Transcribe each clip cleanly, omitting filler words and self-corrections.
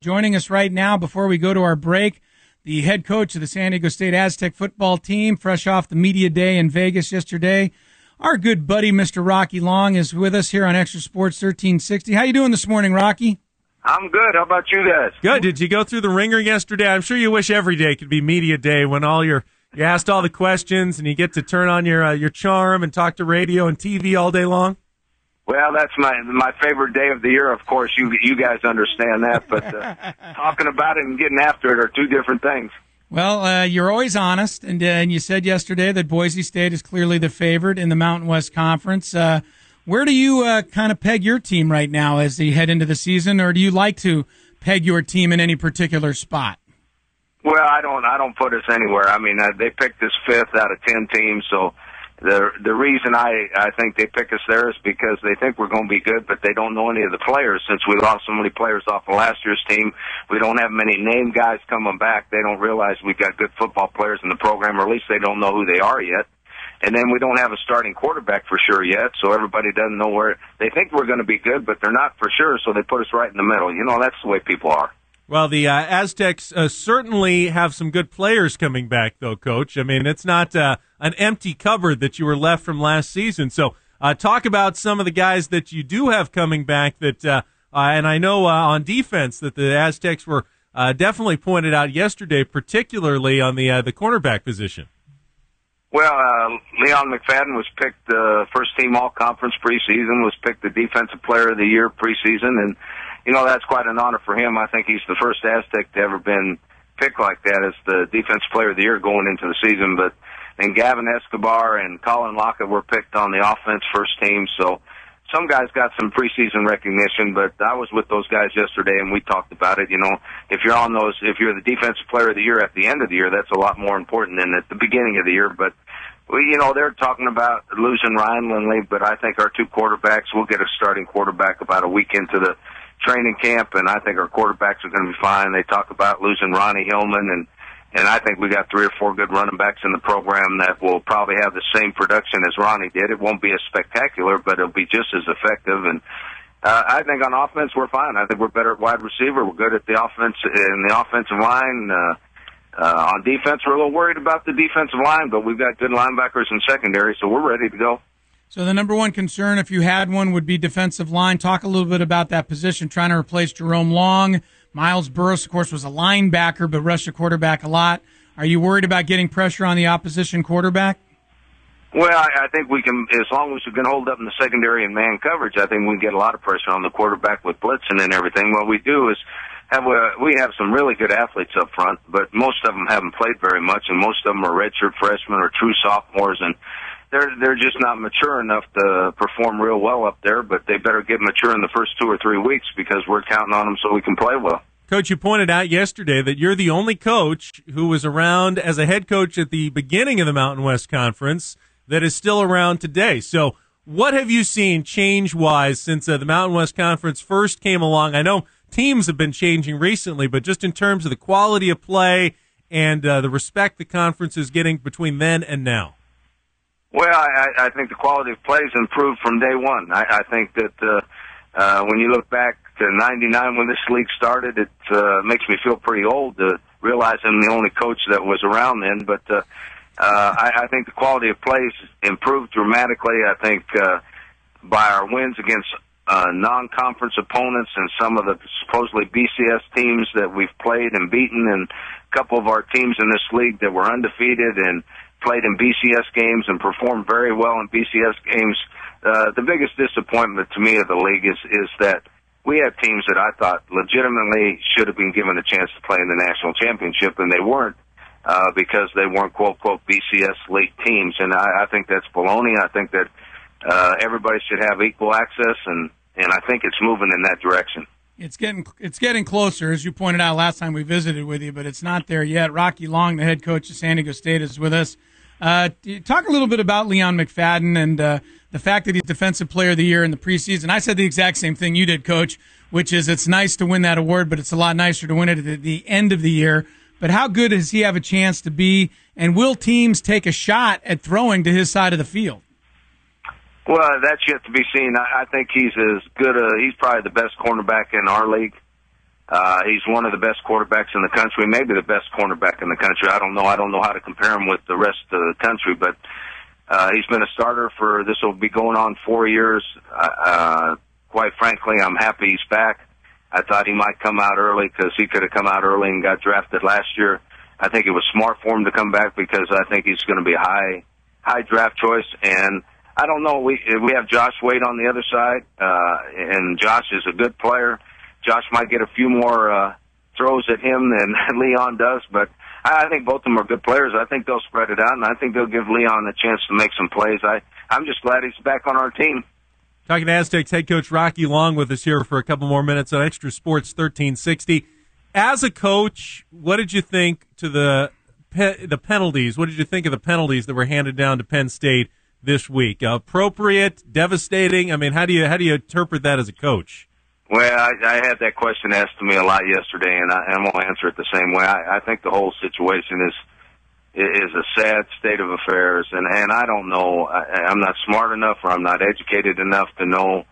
Joining us right now before we go to our break, the head coach of the San Diego State Aztec football team, fresh off the media day in Vegas yesterday. Our good buddy, Mr. Rocky Long, is with us here on Extra Sports 1360. How you doing this morning, Rocky? I'm good. How about you guys? Good. Did you go through the ringer yesterday? I'm sure you wish every day could be media day when you asked all the questions and you get to turn on your charm and talk to radio and TV all day long. Well, that's my favorite day of the year. Of course, you guys understand that, but talking about it and getting after it are two different things. Well, you're always honest, and you said yesterday that Boise State is clearly the favorite in the Mountain West Conference. Where do you kind of peg your team right now as they head into the season, or do you like to peg your team in any particular spot? Well, I don't put us anywhere. I mean, they picked us 5th out of 10 teams, so the reason I think they pick us there is because they think we're going to be good, but they don't know any of the players. Since we lost so many players off of last year's team, we don't have many name guys coming back. They don't realize we've got good football players in the program, or at least they don't know who they are yet. And then we don't have a starting quarterback for sure yet, so everybody doesn't know where. They think we're going to be good, but they're not for sure, so they put us right in the middle. You know, that's the way people are. Well, the Aztecs certainly have some good players coming back, though, Coach. I mean, it's not an empty cupboard that you were left from last season. So talk about some of the guys that you do have coming back that, and I know on defense that the Aztecs were definitely pointed out yesterday, particularly on the cornerback position. Well, Leon McFadden was picked first-team all-conference preseason, was picked the Defensive Player of the Year preseason, and you know, that's quite an honor for him. I think he's the first Aztec to ever been picked like that as the Defensive Player of the Year going into the season. But and Gavin Escobar and Colin Lockett were picked on the offense first team. So some guys got some preseason recognition, but I was with those guys yesterday and we talked about it. You know, if you're the Defensive Player of the Year at the end of the year, that's a lot more important than at the beginning of the year. But you know, they're talking about losing Ryan Lindley, but I think our two quarterbacks, we'll get a starting quarterback about a week into the training camp, and I think our quarterbacks are going to be fine. They talk about losing Ronnie Hillman, and I think we got 3 or 4 good running backs in the program that will probably have the same production as Ronnie did. It won't be as spectacular, but it'll be just as effective. And I think on offense we're fine. I think we're better at wide receiver. We're good at the offense in the offensive line. On defense, we're a little worried about the defensive line, but we've got good linebackers in secondary, so we're ready to go. So the number one concern, if you had one, would be defensive line. Talk a little bit about that position, trying to replace Jerome Long. Miles Burris, of course, was a linebacker, but rushed the quarterback a lot. Are you worried about getting pressure on the opposition quarterback? Well, I think we can, as long as we can hold up in the secondary and man coverage, I think we can get a lot of pressure on the quarterback with blitzing and everything. What we do is we have some really good athletes up front, but most of them haven't played very much, and most of them are redshirt freshmen or true sophomores, and they're just not mature enough to perform real well up there, but they better get mature in the first 2 or 3 weeks because we're counting on them so we can play well. Coach, you pointed out yesterday that you're the only coach who was around as a head coach at the beginning of the Mountain West Conference that is still around today. So what have you seen change-wise since the Mountain West Conference first came along? I know teams have been changing recently, but just in terms of the quality of play and the respect the conference is getting between then and now. Well, I think the quality of play has improved from day one. I think that when you look back to '99 when this league started, it makes me feel pretty old to realize I'm the only coach that was around then. But I think the quality of play has improved dramatically. I think by our wins against non-conference opponents and some of the supposedly BCS teams that we've played and beaten, and a couple of our teams in this league that were undefeated and played in BCS games and performed very well in BCS games. The biggest disappointment to me of the league is that we have teams that I thought legitimately should have been given a chance to play in the national championship, and they weren't because they weren't, quote, BCS league teams. And I think that's baloney. I think that everybody should have equal access, and I think it's moving in that direction. It's getting closer, as you pointed out last time we visited with you, but it's not there yet. Rocky Long, the head coach of San Diego State, is with us. Talk a little bit about Leon McFadden and the fact that he's Defensive Player of the Year in the preseason. I said the exact same thing you did, Coach, which is it's nice to win that award, but it's a lot nicer to win it at the end of the year. But how good does he have a chance to be, and will teams take a shot at throwing to his side of the field? Well, that's yet to be seen. I think he's as good he's probably the best cornerback in our league. He's one of the best quarterbacks in the country, maybe the best cornerback in the country. I don't know. I don't know how to compare him with the rest of the country, but he's been a starter for, this will be going on 4 years. Quite frankly, I'm happy he's back. I thought he might come out early because he could have come out early and got drafted last year. I think it was smart for him to come back because I think he's going to be a high draft choice. And I don't know, we have Josh Wade on the other side, and Josh is a good player. Josh might get a few more throws at him than Leon does, but I think both of them are good players. I think they'll spread it out, and I think they'll give Leon a chance to make some plays. I'm just glad he's back on our team. Talking to Aztecs head coach Rocky Long with us here for a couple more minutes on Extra Sports 1360. As a coach, what did you think to the penalties? What did you think of the penalties that were handed down to Penn State this week? Appropriate, devastating? I mean, how do you interpret that as a coach? Well, I had that question asked to me a lot yesterday, and I won't answer it the same way. I think the whole situation is a sad state of affairs, and I don't know. I'm not smart enough, or I'm not educated enough to know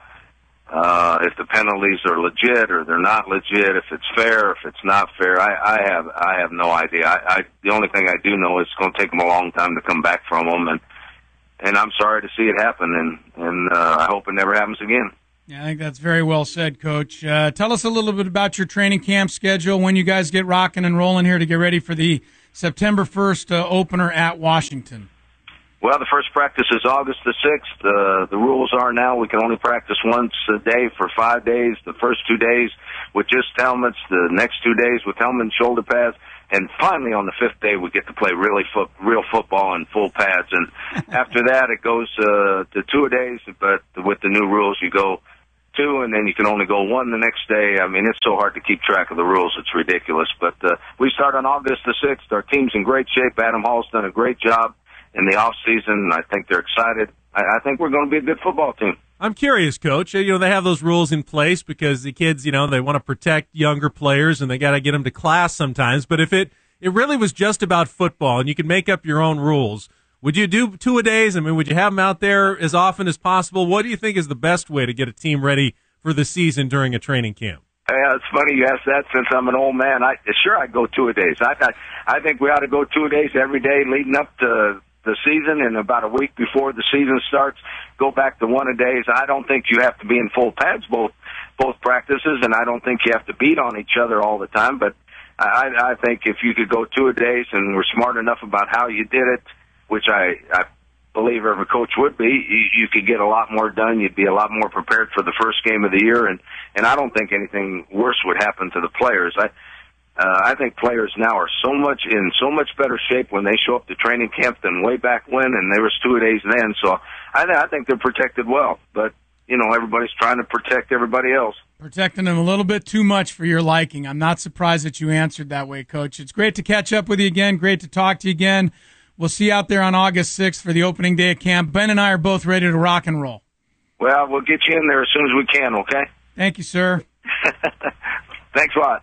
if the penalties are legit or they're not legit, if it's fair, if it's not fair. I have no idea. The only thing I do know is it's going to take them a long time to come back from them, and I'm sorry to see it happen, and I hope it never happens again. Yeah, I think that's very well said, Coach. Tell us a little bit about your training camp schedule, when you guys get rocking and rolling here to get ready for the September 1st opener at Washington. Well, the first practice is August the 6th. The rules are now we can only practice once a day for 5 days. The first 2 days with just helmets, the next 2 days with helmet and shoulder pads, and finally on the 5th day we get to play real football in full pads. And after that it goes to 2 days, but with the new rules you go 2, and then you can only go 1 the next day. I mean, it's so hard to keep track of the rules, it's ridiculous. But we start on August the 6th. Our team's in great shape. Adam Hall's done a great job in the off season. I think they're excited. I think we're going to be a good football team. I'm curious, Coach. You know, they have those rules in place because the kids, you know, they want to protect younger players and they got to get them to class sometimes. But if it really was just about football and you could make up your own rules, would you do 2-a-days? I mean, would you have them out there as often as possible? What do you think is the best way to get a team ready for the season during a training camp? Yeah, it's funny you ask that since I'm an old man. I'd go 2-a-days. I think we ought to go 2-a-days every day leading up to the season, and about a week before the season starts, go back to 1-a-days. I don't think you have to be in full pads both practices, and I don't think you have to beat on each other all the time. But I think if you could go 2-a-days and we're smart enough about how you did it, which I believe every coach would be, you could get a lot more done. You'd be a lot more prepared for the first game of the year, and I don't think anything worse would happen to the players. I think players now are in so much better shape when they show up to training camp than way back when, and there was 2-a-days then. So I think they're protected well, but you know, everybody's trying to protect everybody else. Protecting them a little bit too much for your liking. I'm not surprised that you answered that way, Coach. It's great to catch up with you again. Great to talk to you again. We'll see you out there on August 6th for the opening day of camp. Ben and I are both ready to rock and roll. Well, we'll get you in there as soon as we can, okay? Thank you, sir. Thanks a lot.